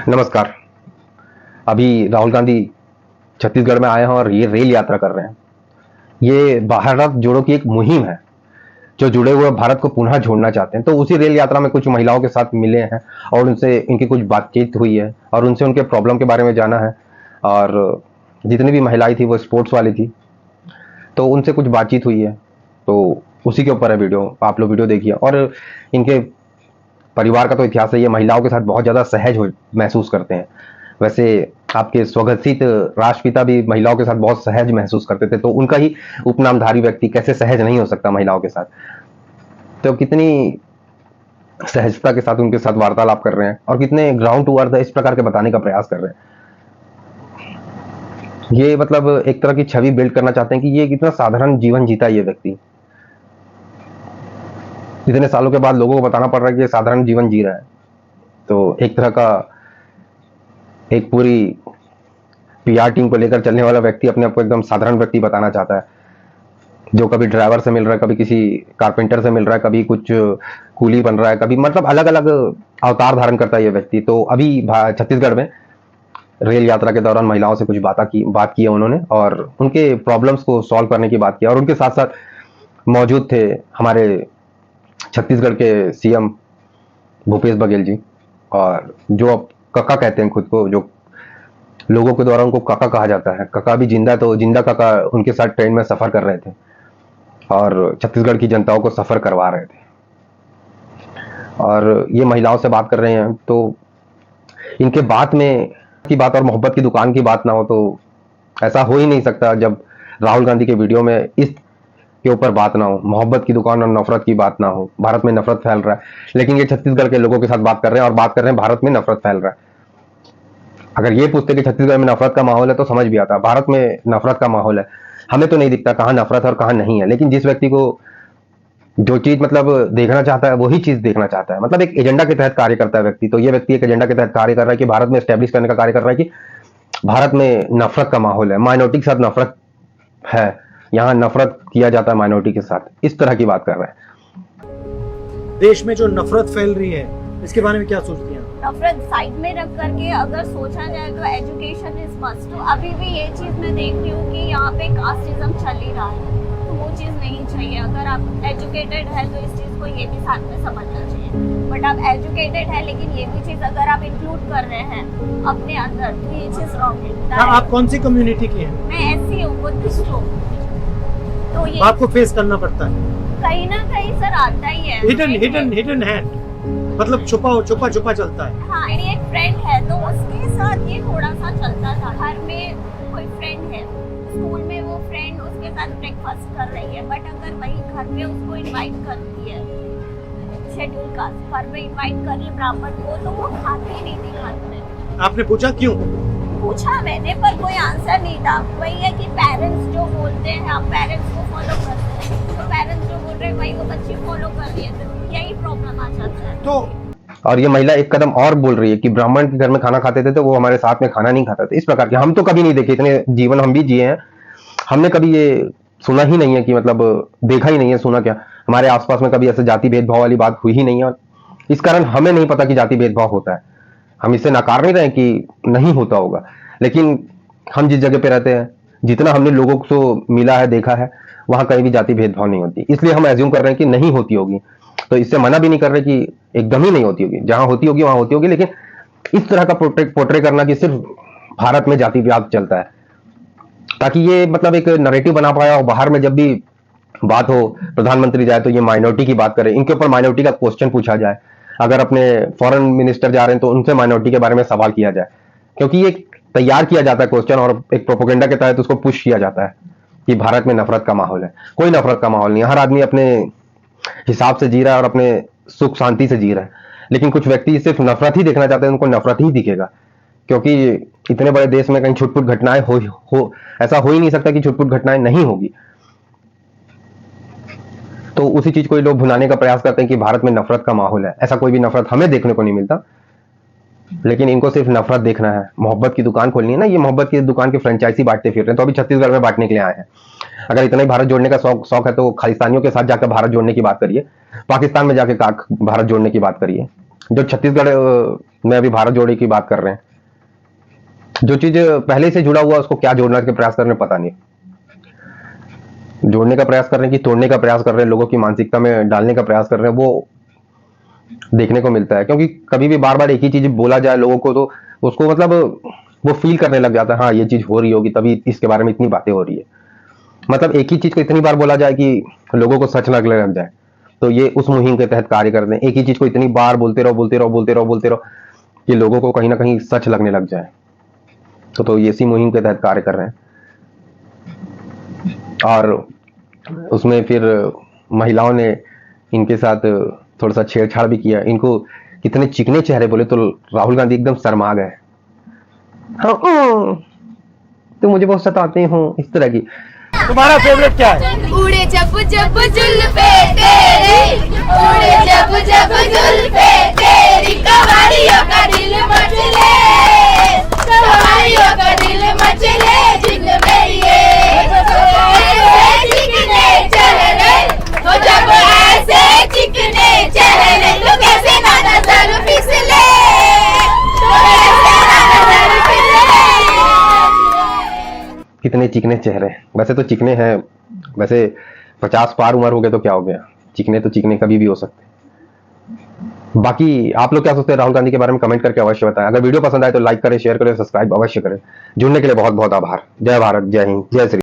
नमस्कार। अभी राहुल गांधी छत्तीसगढ़ में आए हैं और ये रेल यात्रा कर रहे हैं। ये भारत जोड़ो की एक मुहिम है, जो जुड़े हुए भारत को पुनः जोड़ना चाहते हैं। तो उसी रेल यात्रा में कुछ महिलाओं के साथ मिले हैं और उनसे इनकी कुछ बातचीत हुई है और उनसे उनके प्रॉब्लम के बारे में जाना है। और जितनी भी महिलाएं थी वो स्पोर्ट्स वाली थी, तो उनसे कुछ बातचीत हुई है। तो उसी के ऊपर है वीडियो, आप लोग वीडियो देखिए। और इनके परिवार का तो इतिहास है, ये महिलाओं के साथ बहुत ज़्यादा सहज महसूस करते हैं। वैसे आपके स्वघोषित राष्ट्रपिता भी महिलाओं के साथ बहुत सहज महसूस करते थे, तो उनका ही उपनामधारी व्यक्ति कैसे सहज नहीं हो सकता महिलाओं के साथ। तो कितनी सहजता के साथ उनके साथ वार्तालाप कर रहे हैं और कितने ग्राउंड टू अर्थ इस प्रकार के बताने का प्रयास कर रहे हैं। ये मतलब एक तरह की छवि बिल्ड करना चाहते हैं कि ये कितना साधारण जीवन जीता है ये व्यक्ति। इतने सालों के बाद लोगों को बताना पड़ रहा है कि ये साधारण जीवन जी रहा है। तो एक तरह का एक पूरी पीआर टीम को लेकर चलने वाला व्यक्ति अपने आप को एकदम साधारण व्यक्ति बताना चाहता है, जो कभी ड्राइवर से मिल रहा है, कभी किसी कारपेंटर से मिल रहा है, कभी कुछ कूली बन रहा है, कभी मतलब अलग अलग अवतार धारण करता है ये व्यक्ति। तो अभी छत्तीसगढ़ में रेल यात्रा के दौरान महिलाओं से कुछ बात की है उन्होंने और उनके प्रॉब्लम्स को सॉल्व करने की बात की। और उनके साथ साथ मौजूद थे हमारे छत्तीसगढ़ के सीएम भूपेश बघेल जी, और जो अब कक्का कहते हैं खुद को, जो लोगों के द्वारा उनको काका कहा जाता है। काका भी जिंदा, तो जिंदा काका उनके साथ ट्रेन में सफर कर रहे थे और छत्तीसगढ़ की जनताओं को सफर करवा रहे थे। और ये महिलाओं से बात कर रहे हैं, तो इनके बात में की बात और मोहब्बत की दुकान की बात ना हो तो ऐसा हो ही नहीं सकता। जब राहुल गांधी के वीडियो में इस के ऊपर बात ना हो, मोहब्बत की दुकान और नफरत की बात ना हो। भारत में नफरत फैल रहा है, लेकिन ये छत्तीसगढ़ के लोगों के साथ बात कर रहे हैं और बात कर रहे हैं भारत में नफरत फैल रहा है। अगर ये पूछते कि छत्तीसगढ़ में नफरत का माहौल है तो समझ भी आता, भारत में नफरत का माहौल है। हमें तो नहीं दिखता कहाँ नफरत है और कहाँ नहीं है, लेकिन जिस व्यक्ति को जो चीज मतलब देखना चाहता है वही चीज देखना चाहता है। मतलब एक एजेंडा के तहत कार्य करता है व्यक्ति। तो ये व्यक्ति एक एजेंडा के तहत कार्य कर रहा है कि भारत में स्टैब्लिश करने का कार्य कर रहा है कि भारत में नफरत का माहौल है, माइनॉरिटी के साथ नफरत है, यहाँ नफरत किया जाता है माइनॉरिटी के साथ, इस तरह की बात कर रहा है। देश में जो नफरत फैल रही है इसके बारे में क्या सोचती हैं? नफरत साइड में रख करके अगर सोचा जाए तो एजुकेशन इज मस्ट। तो अभी भी ये चीज मैं देख रही हूँ कि यहाँ पे कास्टिज्म चल ही रहा है, तो वो चीज नहीं चाहिए। अगर आप एजुकेटेड है तो इस चीज को ये भी साथ में समझना चाहिए। बट आप एजुकेटेड है लेकिन ये भी चीज अगर आप इंक्लूड कर रहे हैं अपने अंदर तो ये चीज रॉन्ग है। आप कौन सी कम्युनिटी की हैं? मैं ऐसी हूँ, बुद्धिस्ट हूँ, तो ये आपको फेस करना पड़ता है कहीं ना कहीं सर आता ही है। हिडन हैंड, मतलब छुपा चलता है। हाँ, मेरी एक फ्रेंड है तो उसके साथ ये थोड़ा सा चलता था। घर में कोई फ्रेंड है, स्कूल में वो फ्रेंड उसके साथ ब्रेकफास्ट कर रही है, बट अगर वही घर पे उसको इनवाइट करती है, शेड्यूल कास्ट घर पे इनवाइट कर रही ब्राह्मण को, तो वो खाती ही नहीं थी घर में। आपने पूछा क्यों? पूछा मैंने पर कोई आंसर नहीं था। वही है कि पेरेंट्स जो बोलते हैं आप पेरेंट्स को फॉलो करते हैं, तो पेरेंट्स जो बोल रहे हैं वही वो बच्चे फॉलो कर रही है, तो यही प्रॉब्लम आ जाता है। तो और ये महिला एक कदम और बोल रही है कि ब्राह्मण के घर में खाना खाते थे तो वो हमारे साथ में खाना नहीं खाता था। इस प्रकार के हम तो कभी नहीं देखे, इतने जीवन हम भी जिए हैं, हमने कभी ये सुना ही नहीं है कि मतलब देखा ही नहीं है, सुना क्या, हमारे आसपास में कभी ऐसे जाति भेदभाव वाली बात हुई ही नहीं है। इस कारण हमें नहीं पता कि जाति भेदभाव होता है। हम इससे नकार नहीं रहे कि नहीं होता होगा, लेकिन हम जिस जगह पे रहते हैं, जितना हमने लोगों को मिला है, देखा है, वहां कहीं भी जाति भेदभाव नहीं होती। इसलिए हम एज्यूम कर रहे हैं कि नहीं होती होगी। तो इससे मना भी नहीं कर रहे कि एकदम ही नहीं होती होगी, जहां होती होगी वहां होती होगी, लेकिन इस तरह का पोर्ट्रे करना कि सिर्फ भारत में जातिवाद चलता है, ताकि ये मतलब एक नैरेटिव बना पाया। और बाहर में जब भी बात हो, प्रधानमंत्री जाए तो ये माइनॉरिटी की बात करे, इनके ऊपर माइनॉरिटी का क्वेश्चन पूछा जाए। अगर अपने फॉरेन मिनिस्टर जा रहे हैं तो उनसे माइनॉरिटी के बारे में सवाल किया जाए, क्योंकि ये तैयार किया जाता है क्वेश्चन और एक प्रोपेगेंडा के तहत उसको पुश किया जाता है कि भारत में नफरत का माहौल है। कोई नफरत का माहौल नहीं, हर आदमी अपने हिसाब से जी रहा है और अपने सुख शांति से जी रहा है। लेकिन कुछ व्यक्ति सिर्फ नफरत ही देखना चाहते हैं, उनको नफरत ही दिखेगा, क्योंकि इतने बड़े देश में कहीं छुटपुट घटनाएं हो ऐसा हो ही नहीं सकता कि छुटपुट घटनाएं नहीं होगी। तो उसी चीज को ये लोग भुलाने का प्रयास करते हैं कि भारत में नफरत का माहौल है। ऐसा कोई भी नफरत हमें देखने को नहीं मिलता, लेकिन इनको सिर्फ नफरत देखना है। मोहब्बत की दुकान खोलनी है ना, ये मोहब्बत की दुकान की फ्रेंचाइजी बांटते फिर रहे हैं, तो अभी छत्तीसगढ़ में बांटने के लिए आए हैं। अगर इतना ही भारत जोड़ने का शौक है तो खालिस्तानियों के साथ जाकर भारत जोड़ने की बात करिए, पाकिस्तान में जाके भारत जोड़ने की बात करिए। जो छत्तीसगढ़ में अभी भारत जोड़े की बात कर रहे हैं, जो चीज पहले से जुड़ा हुआ उसको क्या जोड़ने के प्रयास कर रहे हैं पता नहीं। जोड़ने का प्रयास कर रहे हैं कि तोड़ने का प्रयास कर रहे हैं, लोगों की मानसिकता में डालने का प्रयास कर रहे हैं, वो देखने को मिलता है। क्योंकि कभी भी बार बार एक ही चीज बोला जाए लोगों को तो उसको मतलब वो फील करने लग जाता है, हाँ ये चीज हो रही होगी तभी इसके बारे में इतनी बातें हो रही है। मतलब एक ही चीज को इतनी बार बोला जाए कि लोगों को सच लगने लग जाए, तो ये उस मुहिम के तहत कार्य करते हैं। एक ही चीज को इतनी बार बोलते रहो बोलते रहो बोलते रहो बोलते रहो कि लोगों को कहीं ना कहीं सच लगने लग जाए, तो ये इसी मुहिम के तहत कार्य कर रहे हैं। और उसमें फिर महिलाओं ने इनके साथ थोड़ा सा छेड़छाड़ भी किया। इनको कितने चिकने चेहरे बोले तो राहुल गांधी एकदम शर्मा गए। हाँ तो मुझे बहुत सताते हो, इस तरह की। तुम्हारा फेवरेट क्या है? उड़े जब जब जुल्फे तेरी, उड़े जब जब जुल्फे तेरी, कवारियों का दिल मचले, कवारियों का दिल मचले, जिन मेरी ऐसे चिकने चेहरे, हो जब ऐसे चिकने चेहरे, तो कैसे ना नजर फिसले, तो कैसे ना नजर फिसले। कितने चिकने चेहरे, वैसे तो चिकने हैं, वैसे 50 पार उम्र हो गए तो क्या हो गया, चिकने तो चिकने कभी भी हो सकते हैं। बाकी आप लोग क्या सोचते हैं राहुल गांधी के बारे में कमेंट करके अवश्य बताएं। अगर वीडियो पसंद आए तो लाइक करें, शेयर करें, सब्सक्राइब अवश्य करें। जुड़ने के लिए बहुत बहुत आभार। जय भारत, जय हिंद, जय श्री।